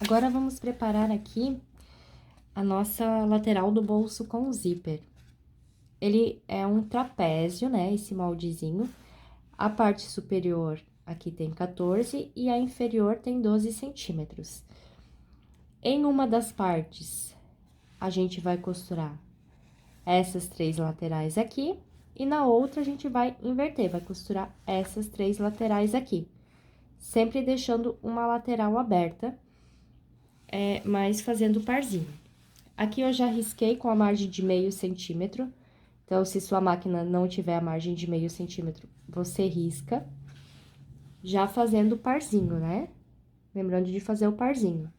Agora, vamos preparar aqui a nossa lateral do bolso com zíper. Ele é um trapézio, né, esse moldezinho. A parte superior aqui tem 14 e a inferior tem 12 centímetros. Em uma das partes, a gente vai costurar essas 3 laterais aqui, e na outra a gente vai inverter, vai costurar essas 3 laterais aqui. Sempre deixando uma lateral aberta, mas fazendo parzinho. Aqui eu já risquei com a margem de meio centímetro, então, se sua máquina não tiver a margem de meio centímetro, você risca, já fazendo parzinho, né? Lembrando de fazer o parzinho.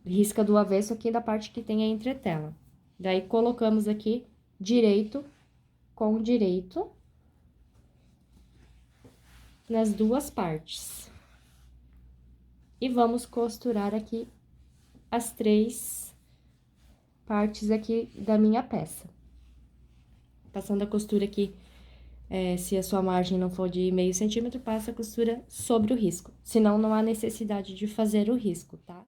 Risca do avesso aqui da parte que tem a entretela. Daí, colocamos aqui direito com direito nas duas partes. E vamos costurar aqui as 3 partes aqui da minha peça. Passando a costura aqui, se a sua margem não for de meio centímetro, passa a costura sobre o risco. Senão, não há necessidade de fazer o risco, tá?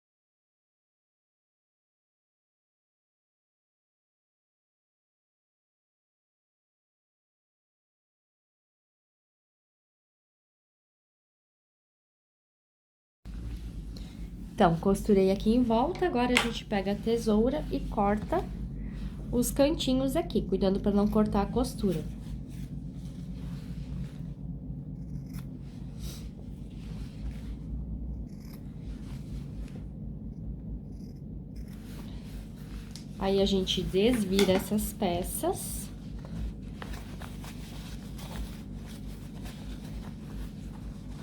Então, costurei aqui em volta, agora a gente pega a tesoura e corta os cantinhos aqui, cuidando para não cortar a costura. Aí, a gente desvira essas peças.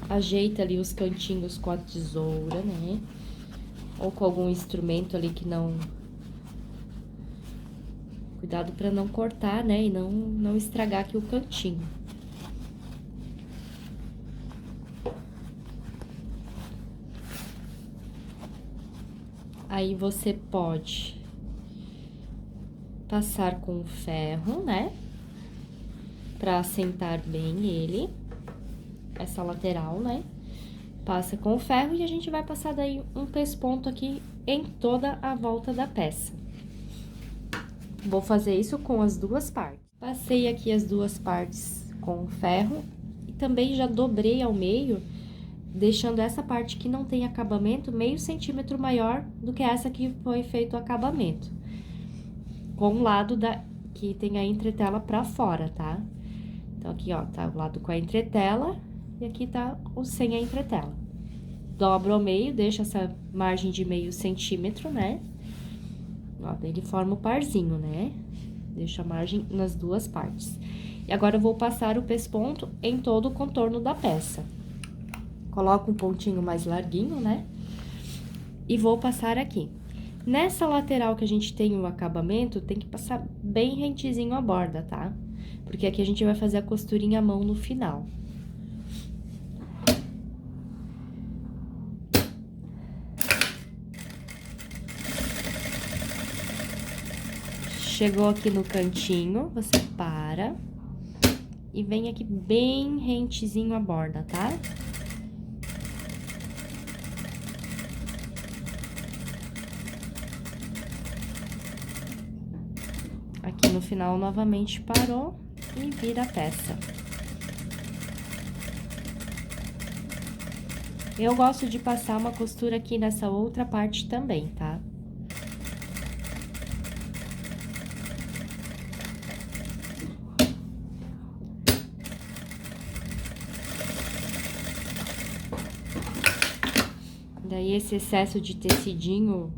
Ajeita ali os cantinhos com a tesoura, né? Ou com algum instrumento ali que não... Cuidado para não cortar, né? E não estragar aqui o cantinho. Aí, você pode passar com ferro, né? Pra assentar bem ele, essa lateral, né? Passa com o ferro e a gente vai passar daí um pesponto aqui em toda a volta da peça. Vou fazer isso com as duas partes. Passei aqui as duas partes com o ferro e também já dobrei ao meio, deixando essa parte que não tem acabamento meio centímetro maior do que essa que foi feito o acabamento. Com o lado que tem a entretela pra fora, tá? Então, aqui, ó, tá o lado com a entretela e aqui tá o sem a entretela. Dobro ao meio, deixa essa margem de meio centímetro, né? Ó, daí ele forma o parzinho, né? Deixa a margem nas duas partes. E agora, eu vou passar o pesponto em todo o contorno da peça. Coloco um pontinho mais larguinho, né? E vou passar aqui. Nessa lateral que a gente tem o acabamento, tem que passar bem rentezinho a borda, tá? Porque aqui a gente vai fazer a costurinha à mão no final. Chegou aqui no cantinho, você para e vem aqui bem rentezinho a borda, tá? Aqui no final, novamente, parou e vira a peça. Eu gosto de passar uma costura aqui nessa outra parte também, tá? Daí, esse excesso de tecidinho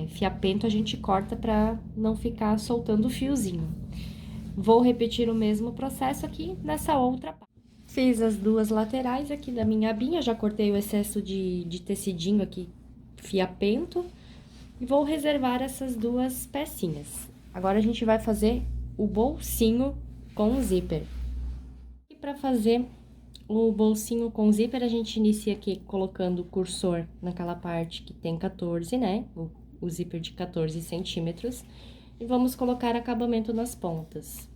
fiapento, a gente corta pra não ficar soltando o fiozinho. Vou repetir o mesmo processo aqui nessa outra parte. Fiz as duas laterais aqui da minha abinha, já cortei o excesso de tecidinho aqui, fiapento, e vou reservar essas duas pecinhas. Agora, a gente vai fazer o bolsinho com zíper. E para fazer o bolsinho com zíper, a gente inicia aqui colocando o cursor naquela parte que tem 14, né? O zíper de 14 centímetros. E vamos colocar acabamento nas pontas.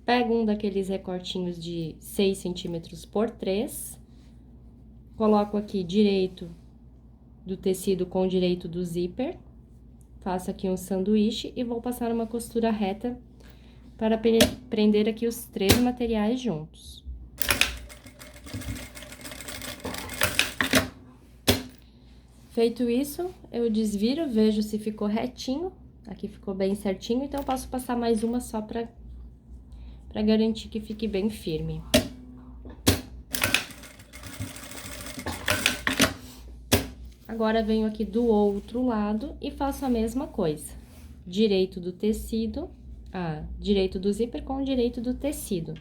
Pego um daqueles recortinhos de 6 centímetros por 3. Coloco aqui direito do tecido com direito do zíper. Faço aqui um sanduíche e vou passar uma costura reta para prender aqui os 3 materiais juntos. Feito isso, eu desviro, vejo se ficou retinho. Aqui ficou bem certinho, então eu posso passar mais uma só pra garantir que fique bem firme. Agora, venho aqui do outro lado e faço a mesma coisa. Direito do tecido, direito do zíper com direito do tecido.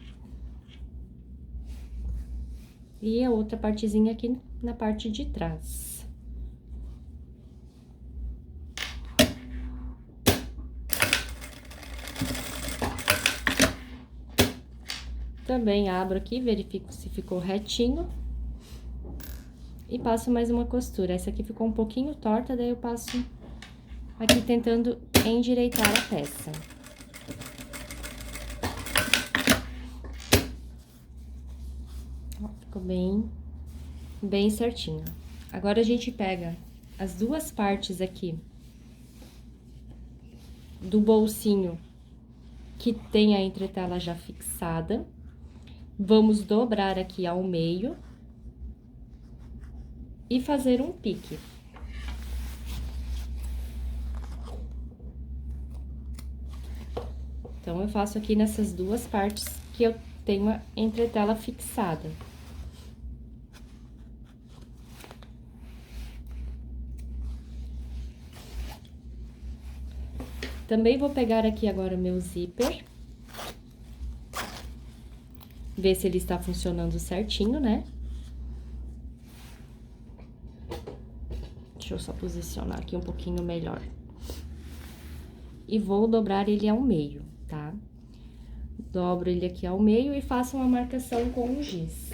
E a outra partezinha aqui na parte de trás. Também abro aqui, verifico se ficou retinho. E passo mais uma costura. Essa aqui ficou um pouquinho torta, daí eu passo aqui tentando endireitar a peça. Ó, ficou bem certinho. Agora, a gente pega as 2 partes aqui do bolsinho que tem a entretela já fixada. Vamos dobrar aqui ao meio e fazer um pique. Então, eu faço aqui nessas 2 partes que eu tenho a entretela fixada. Também vou pegar aqui agora o meu zíper. Ver se ele está funcionando certinho, né? Deixa eu só posicionar aqui um pouquinho melhor. E vou dobrar ele ao meio, tá? Dobro ele aqui ao meio e faço uma marcação com o giz.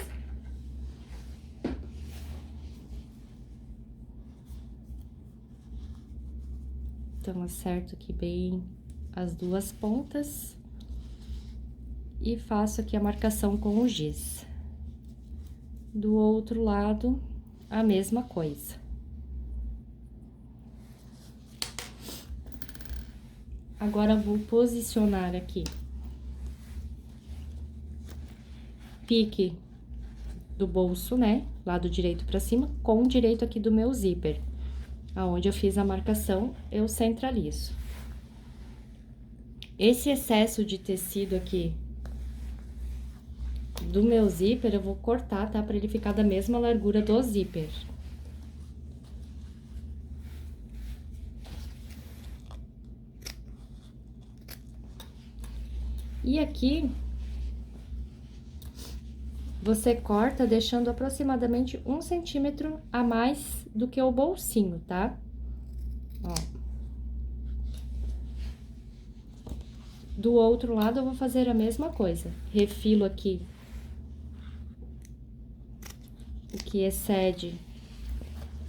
Então, acerto aqui bem as 2 pontas. E faço aqui a marcação com o giz. Do outro lado, a mesma coisa. Agora, vou posicionar aqui. Pique do bolso, né? Lado direito pra cima, com o direito aqui do meu zíper. Aonde eu fiz a marcação, eu centralizo. Esse excesso de tecido aqui do meu zíper, eu vou cortar, tá? Pra ele ficar da mesma largura do zíper. E aqui, você corta deixando aproximadamente 1 centímetro a mais do que o bolsinho, tá? Ó. Do outro lado, eu vou fazer a mesma coisa. Refilo aqui o que excede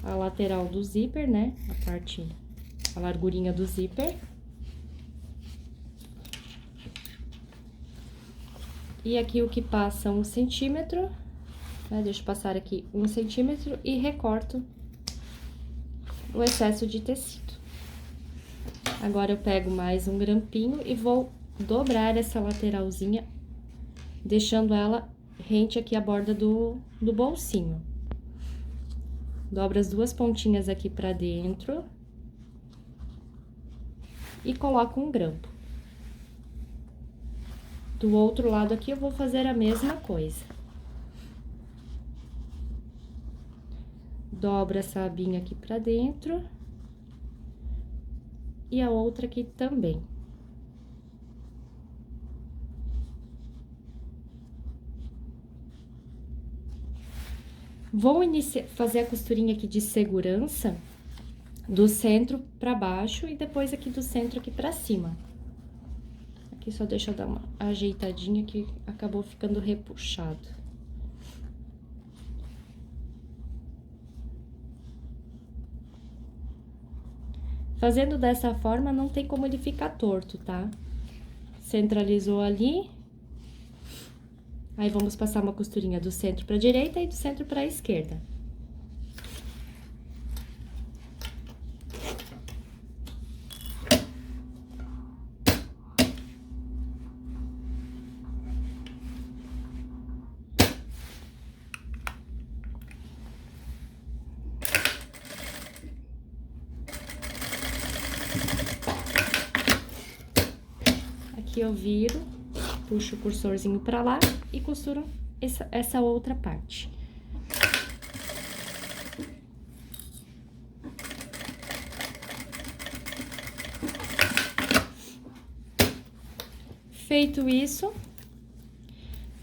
a lateral do zíper, né? A largurinha do zíper. E aqui o que passa 1 centímetro, né? Deixo passar aqui 1 centímetro e recorto o excesso de tecido. Agora, eu pego mais um grampinho e vou dobrar essa lateralzinha, deixando ela rente aqui à borda do bolsinho. Dobro as 2 pontinhas aqui pra dentro e coloco um grampo. Do outro lado aqui, eu vou fazer a mesma coisa. Dobro essa abinha aqui pra dentro. E a outra aqui também. Vou fazer a costurinha aqui de segurança do centro pra baixo e depois aqui do centro aqui pra cima. Aqui só deixa eu dar uma ajeitadinha que acabou ficando repuxado. Fazendo dessa forma, não tem como ele ficar torto, tá? Centralizou ali. Aí, vamos passar uma costurinha do centro pra direita e do centro pra esquerda. aqui eu viro, puxo o cursorzinho pra lá e costuro essa outra parte. Feito isso,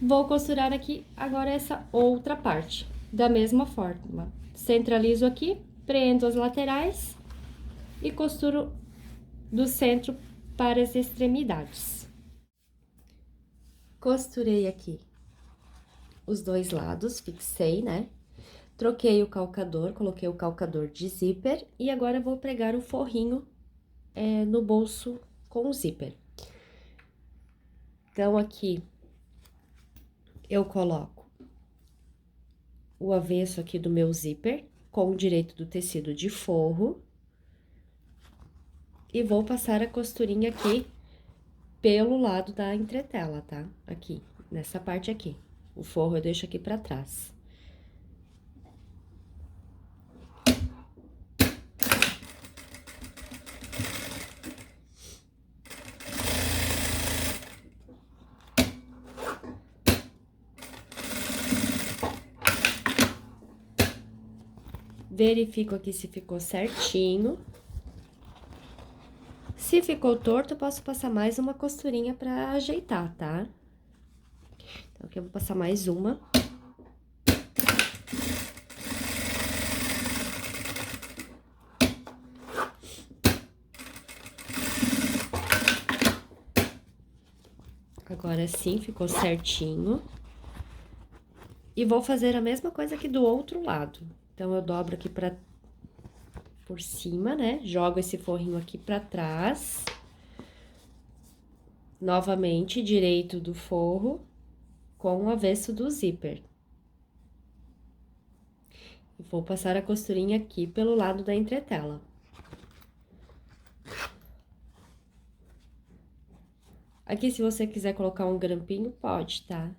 vou costurar aqui agora essa outra parte, da mesma forma. Centralizo aqui, prendo as laterais e costuro do centro para as extremidades. Costurei aqui os dois lados, fixei, né? Troquei o calcador, coloquei o calcador de zíper e agora eu vou pregar o forrinho no bolso com o zíper. Então, aqui, eu coloco o avesso aqui do meu zíper, com o direito do tecido de forro. E vou passar a costurinha aqui pelo lado da entretela, tá? Aqui, nessa parte aqui. O forro eu deixo aqui pra trás. Verifico aqui se ficou certinho. Se ficou torto, eu posso passar mais uma costurinha pra ajeitar, tá? Então, aqui eu vou passar mais uma. Agora sim, ficou certinho. E vou fazer a mesma coisa aqui do outro lado. Então, eu dobro aqui por cima, né? Jogo esse forrinho aqui pra trás. Novamente, direito do forro com o avesso do zíper. E vou passar a costurinha aqui pelo lado da entretela. Aqui, se você quiser colocar um grampinho, pode, tá?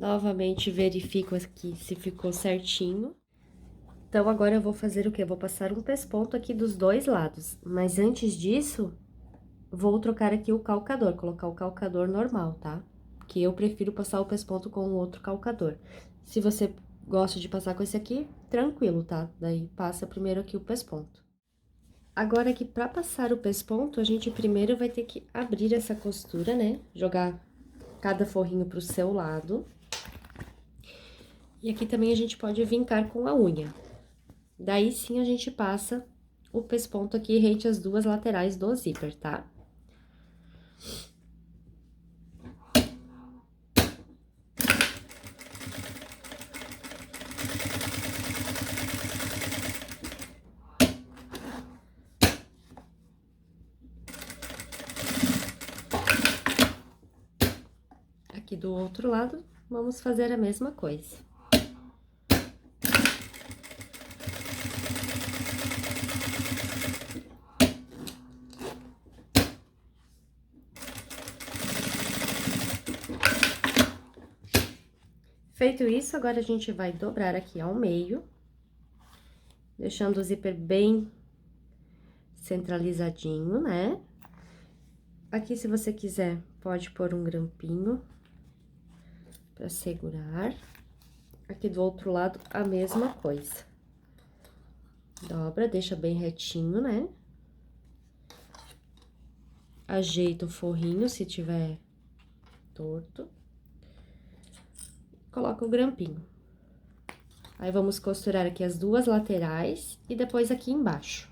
Novamente, verifico aqui se ficou certinho. Então, agora eu vou fazer o quê? Eu vou passar um pesponto aqui dos dois lados. Mas antes disso, vou trocar aqui o calcador, colocar o calcador normal, tá? Que eu prefiro passar o pesponto com o outro calcador. Se você gosta de passar com esse aqui, tranquilo, tá? Daí, passa primeiro aqui o pesponto. Agora, aqui, pra passar o pesponto, a gente primeiro vai ter que abrir essa costura, né? Jogar cada forrinho pro seu lado. E aqui também a gente pode vincar com a unha. Daí, sim, a gente passa o pesponto aqui rente as duas laterais do zíper, tá? Aqui do outro lado, vamos fazer a mesma coisa. Feito isso, agora a gente vai dobrar aqui ao meio, deixando o zíper bem centralizadinho, né? Aqui, se você quiser, pode pôr um grampinho pra segurar. Aqui do outro lado, a mesma coisa. Dobra, deixa bem retinho, né? Ajeita o forrinho, se tiver torto. Coloca o grampinho. Aí, vamos costurar aqui as duas laterais e depois aqui embaixo.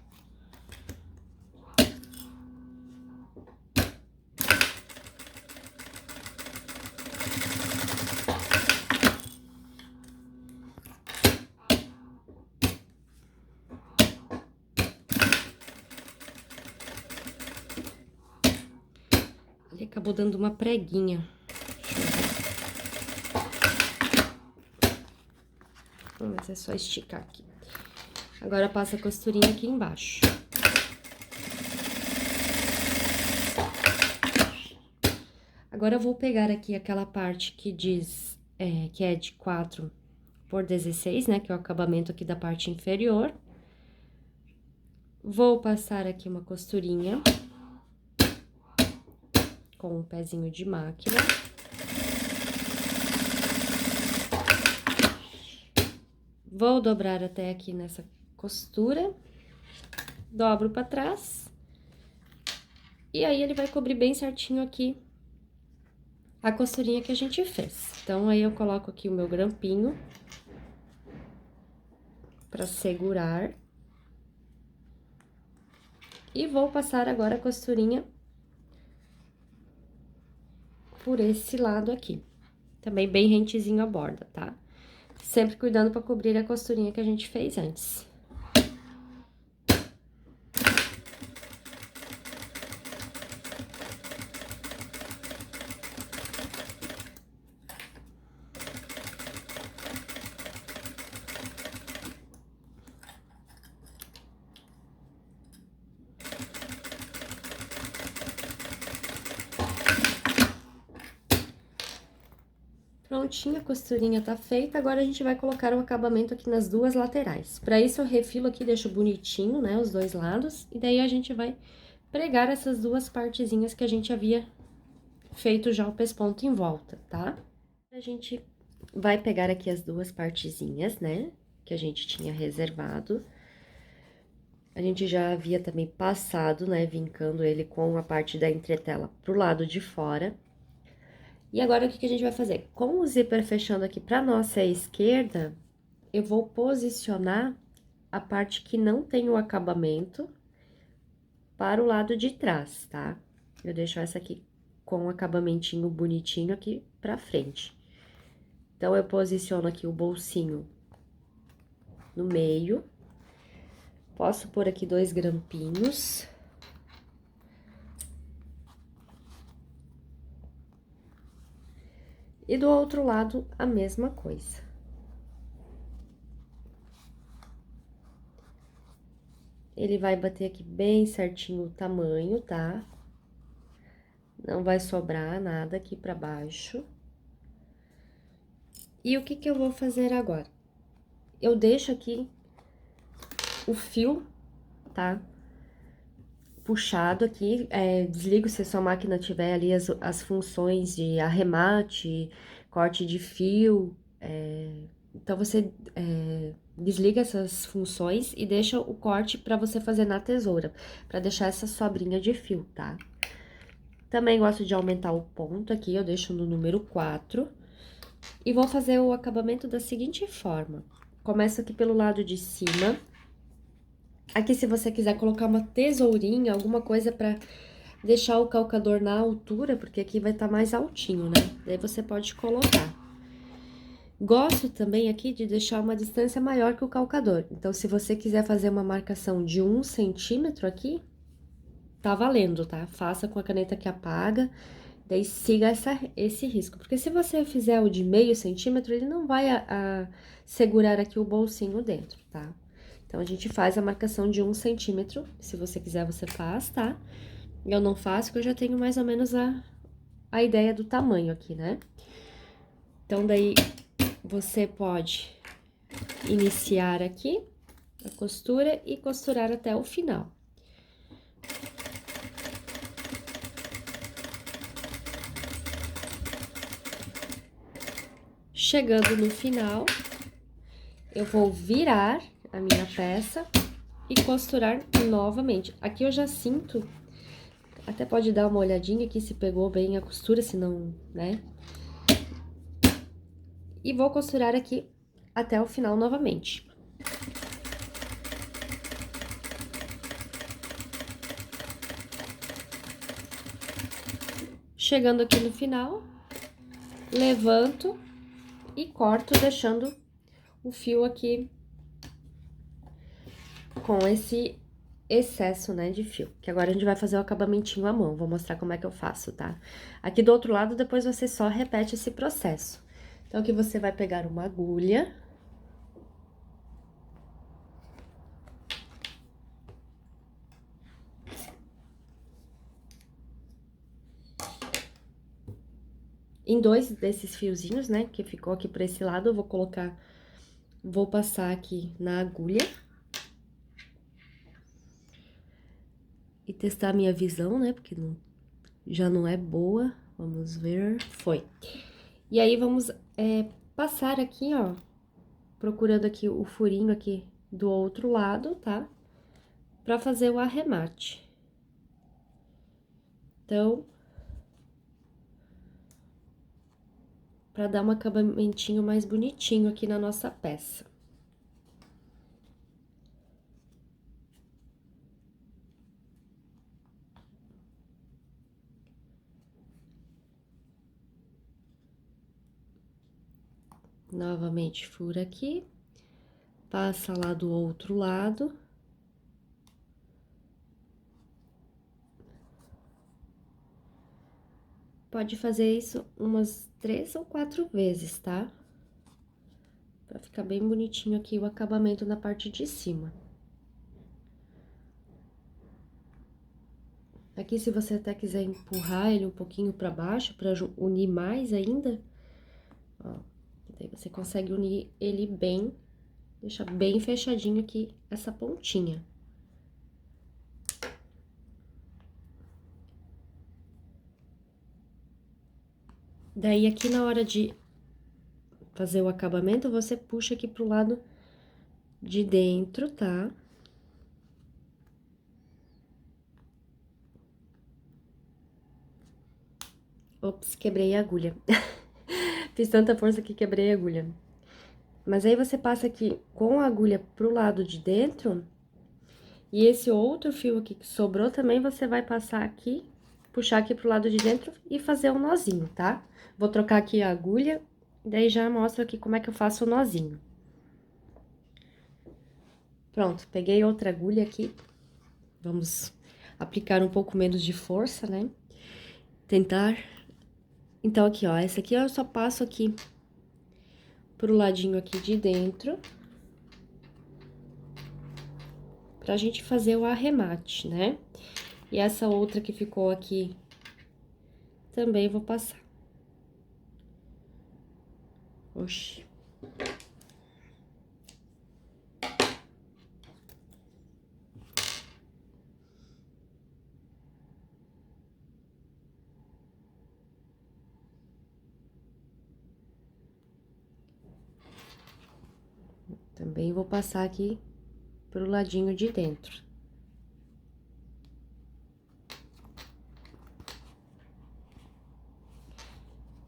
Ele acabou dando uma preguinha. Mas é só esticar aqui. Agora, passa a costurinha aqui embaixo. Agora, eu vou pegar aqui aquela parte que diz que é de 4 por 16, né? Que é o acabamento aqui da parte inferior. Vou passar aqui uma costurinha com um pezinho de máquina. Vou dobrar até aqui nessa costura, dobro pra trás, e aí ele vai cobrir bem certinho aqui a costurinha que a gente fez. Então, aí eu coloco aqui o meu grampinho pra segurar. E vou passar agora a costurinha por esse lado aqui. Também bem rentezinho a borda, tá? Sempre cuidando pra cobrir a costurinha que a gente fez antes. Prontinha, a costurinha tá feita, agora a gente vai colocar o acabamento aqui nas duas laterais. Pra isso, eu refilo aqui, deixo bonitinho, né, os dois lados, e daí a gente vai pregar essas duas partezinhas que a gente havia feito já o pesponto em volta, tá? A gente vai pegar aqui as duas partezinhas, né, que a gente tinha reservado. A gente já havia também passado, né, vincando ele com a parte da entretela pro lado de fora. E agora, o que que a gente vai fazer? Com o zíper fechando aqui pra nossa esquerda, eu vou posicionar a parte que não tem o acabamento para o lado de trás, tá? Eu deixo essa aqui com o acabamentinho bonitinho aqui pra frente. Então, eu posiciono aqui o bolsinho no meio. Posso pôr aqui 2 grampinhos. E do outro lado, a mesma coisa. Ele vai bater aqui bem certinho o tamanho, tá? Não vai sobrar nada aqui pra baixo. E o que que eu vou fazer agora? Eu deixo aqui o fio, tá? Puxado aqui, desligo se a sua máquina tiver ali as funções de arremate, corte de fio, então você desliga essas funções e deixa o corte pra você fazer na tesoura, pra deixar essa sobrinha de fio, tá? Também gosto de aumentar o ponto aqui, eu deixo no número 4. E vou fazer o acabamento da seguinte forma. Começo aqui pelo lado de cima. Aqui, se você quiser colocar uma tesourinha, alguma coisa pra deixar o calcador na altura, porque aqui vai estar mais altinho, né? Daí você pode colocar. Gosto também aqui de deixar uma distância maior que o calcador. Então, se você quiser fazer uma marcação de 1 centímetro aqui, tá valendo, tá? Faça com a caneta que apaga, daí siga esse risco. Porque se você fizer o de meio centímetro, ele não vai segurar aqui o bolsinho dentro, tá? Então, a gente faz a marcação de 1 centímetro, se você quiser, você faz, tá? Eu não faço, porque eu já tenho mais ou menos a ideia do tamanho aqui, né? Então, daí, você pode iniciar aqui a costura e costurar até o final. Chegando no final, eu vou virar a minha peça e costurar novamente. Aqui eu já sinto, até pode dar uma olhadinha aqui se pegou bem a costura, se não, né? E vou costurar aqui até o final novamente. Chegando aqui no final, levanto e corto, deixando o fio aqui com esse excesso, né, de fio. Que agora a gente vai fazer o acabamentinho à mão, vou mostrar como é que eu faço, tá? Aqui do outro lado, depois você só repete esse processo. Então, aqui você vai pegar uma agulha. em 2 desses fiozinhos, né, que ficou aqui pra esse lado, eu vou passar aqui na agulha. E testar a minha visão, né, porque já não é boa. Vamos ver, foi. E aí, vamos passar aqui, ó, procurando aqui o furinho aqui do outro lado, tá? Pra fazer o arremate. Então, pra dar um acabamentinho mais bonitinho aqui na nossa peça. Novamente, fura aqui, passa lá do outro lado. Pode fazer isso umas 3 ou 4 vezes, tá? Pra ficar bem bonitinho aqui o acabamento na parte de cima. Aqui, se você até quiser empurrar ele um pouquinho pra baixo, pra unir mais ainda, ó, daí você consegue unir ele bem, deixar bem fechadinho aqui essa pontinha. Daí, aqui na hora de fazer o acabamento, você puxa aqui pro lado de dentro, tá? Ops, quebrei a agulha. Fiz tanta força que quebrei a agulha. Mas aí, você passa aqui com a agulha pro lado de dentro, e esse outro fio aqui que sobrou também, você vai passar aqui, puxar aqui pro lado de dentro e fazer um nozinho, tá? Vou trocar aqui a agulha, daí já mostro aqui como é que eu faço o nozinho. Pronto, peguei outra agulha aqui. Vamos aplicar um pouco menos de força, né? Tentar. Então, aqui, ó, essa aqui eu só passo aqui pro ladinho aqui de dentro, pra gente fazer o arremate, né? E essa outra que ficou aqui, também vou passar. Oxi. Também vou passar aqui pro ladinho de dentro.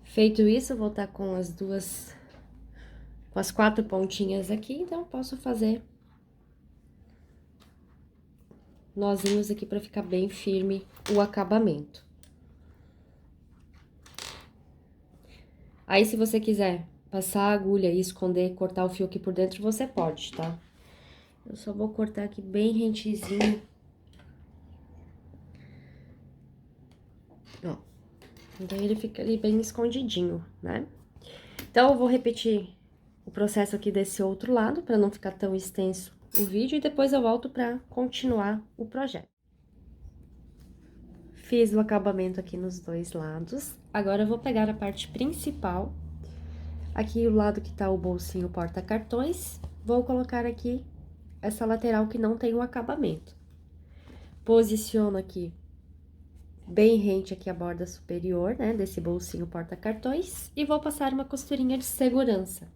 Feito isso, eu vou estar com com as 4 pontinhas aqui, então, posso fazer nozinhos aqui pra ficar bem firme o acabamento. Aí, se você quiser passar a agulha e esconder, cortar o fio aqui por dentro, você pode, tá? Eu só vou cortar aqui bem rentezinho. Ó, daí ele fica ali bem escondidinho, né? Então, eu vou repetir o processo aqui desse outro lado, pra não ficar tão extenso o vídeo, e depois eu volto pra continuar o projeto. Fiz o acabamento aqui nos 2 lados. Agora, eu vou pegar a parte principal, aqui o lado que tá o bolsinho porta-cartões, vou colocar aqui essa lateral que não tem o acabamento. Posiciono aqui bem rente aqui a borda superior, né, desse bolsinho porta-cartões, e vou passar uma costurinha de segurança.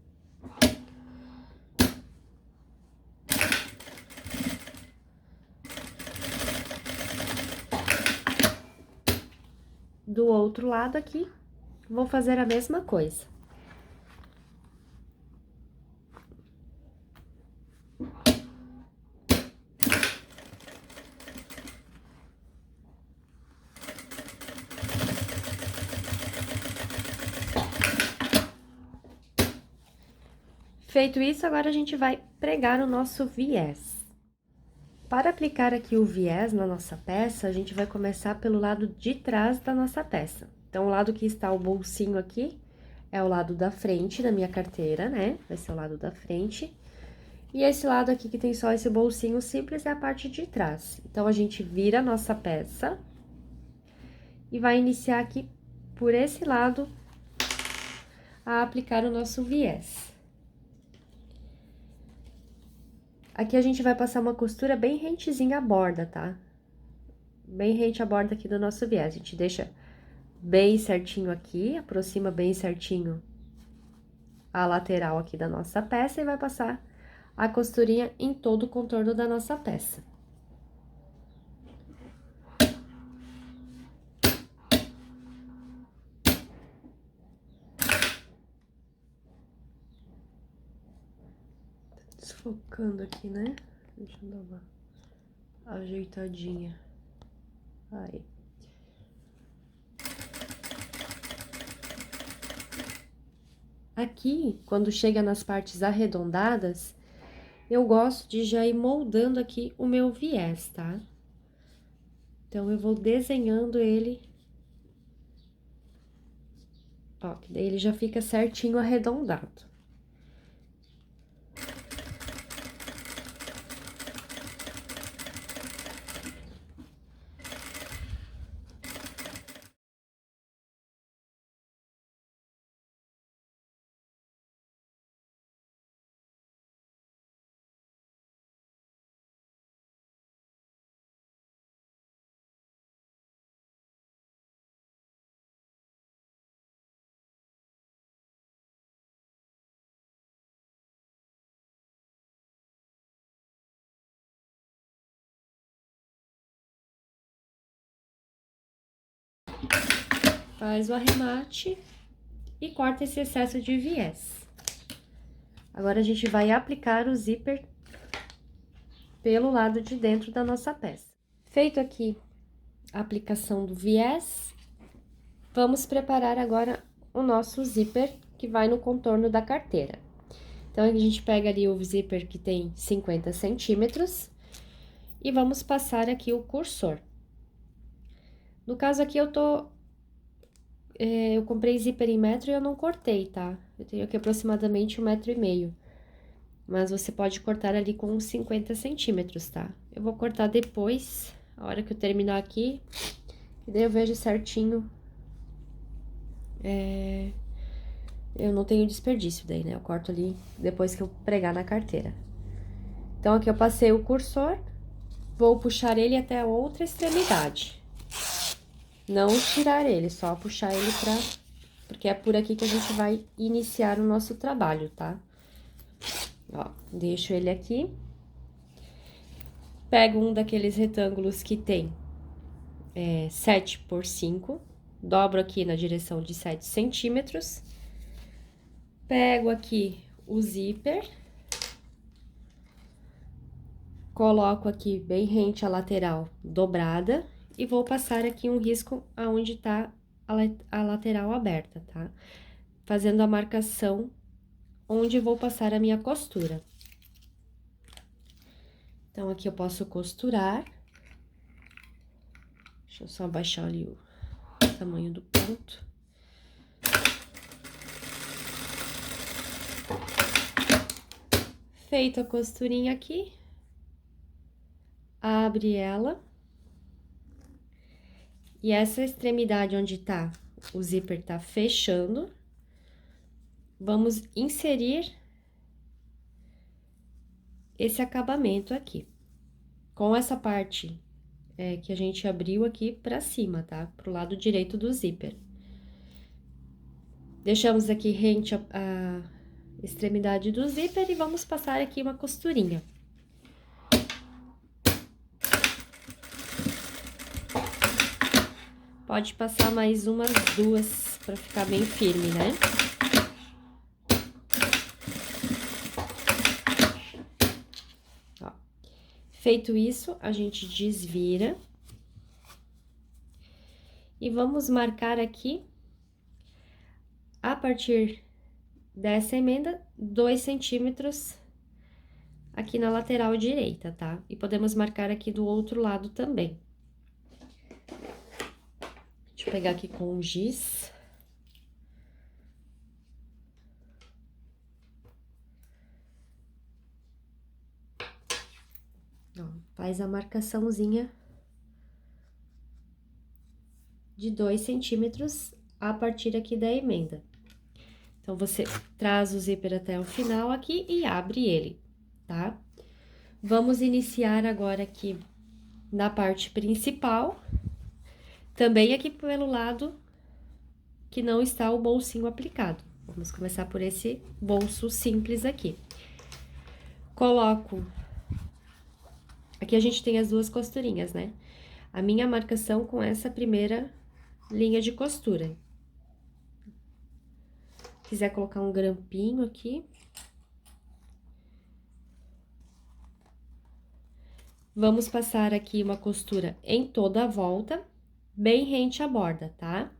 Do outro lado aqui, vou fazer a mesma coisa. Feito isso, agora a gente vai pregar o nosso viés. Para aplicar aqui o viés na nossa peça, a gente vai começar pelo lado de trás da nossa peça. Então, o lado que está o bolsinho aqui é o lado da frente da minha carteira, né? Vai ser o lado da frente. E esse lado aqui que tem só esse bolsinho simples é a parte de trás. Então, a gente vira a nossa peça e vai iniciar aqui por esse lado a aplicar o nosso viés. Aqui a gente vai passar uma costura bem rentezinha à borda, tá? Bem rente à borda aqui do nosso viés. A gente deixa bem certinho aqui, aproxima bem certinho a lateral aqui da nossa peça e vai passar a costurinha em todo o contorno da nossa peça. Desfocando aqui, né? Deixa eu dar uma ajeitadinha. Aí. Aqui, quando chega nas partes arredondadas, eu gosto de já ir moldando aqui o meu viés, tá? Então, eu vou desenhando ele. Ó, que daí ele já fica certinho arredondado. Faz o arremate e corta esse excesso de viés. Agora, a gente vai aplicar o zíper pelo lado de dentro da nossa peça. Feito aqui a aplicação do viés, vamos preparar agora o nosso zíper que vai no contorno da carteira. Então, a gente pega ali o zíper que tem 50 centímetros e vamos passar aqui o cursor. No caso aqui, eu comprei zíper em metro e eu não cortei, tá? Eu tenho aqui aproximadamente 1,5 m. Mas você pode cortar ali com 50 centímetros, tá? Eu vou cortar depois, a hora que eu terminar aqui, e daí eu vejo certinho. Eu não tenho desperdício daí, né? Eu corto ali depois que eu pregar na carteira. Então, aqui eu passei o cursor, vou puxar ele até a outra extremidade. Não tirar ele, só puxar ele porque é por aqui que a gente vai iniciar o nosso trabalho, tá? Ó, deixo ele aqui. Pego um daqueles retângulos que tem 7 por 5, dobro aqui na direção de 7 centímetros. Pego aqui o zíper, coloco aqui bem rente à lateral dobrada e vou passar aqui um risco aonde tá a lateral aberta, tá? Fazendo a marcação onde vou passar a minha costura. Então, aqui eu posso costurar. Deixa eu só abaixar ali o tamanho do ponto. Feita a costurinha aqui, abre ela. E essa extremidade onde tá, o zíper tá fechando, vamos inserir esse acabamento aqui. Com essa parte que a gente abriu aqui pra cima, tá? Pro lado direito do zíper. Deixamos aqui rente a extremidade do zíper e vamos passar aqui uma costurinha. Pode passar mais umas duas pra ficar bem firme, né? Ó. Feito isso, a gente desvira. E vamos marcar aqui, a partir dessa emenda, 2 centímetros aqui na lateral direita, tá? E podemos marcar aqui do outro lado também. Deixa eu pegar aqui com o giz. Ó, faz a marcaçãozinha de 2 centímetros a partir aqui da emenda. Então, você traz o zíper até o final aqui e abre ele, tá? Vamos iniciar agora aqui na parte principal, também aqui pelo lado que não está o bolsinho aplicado. Vamos começar por esse bolso simples aqui. Coloco... Aqui a gente tem as duas costurinhas, né? A minha marcação com essa primeira linha de costura. Quiser colocar um grampinho aqui. Vamos passar aqui uma costura em toda a volta, bem rente à borda, tá?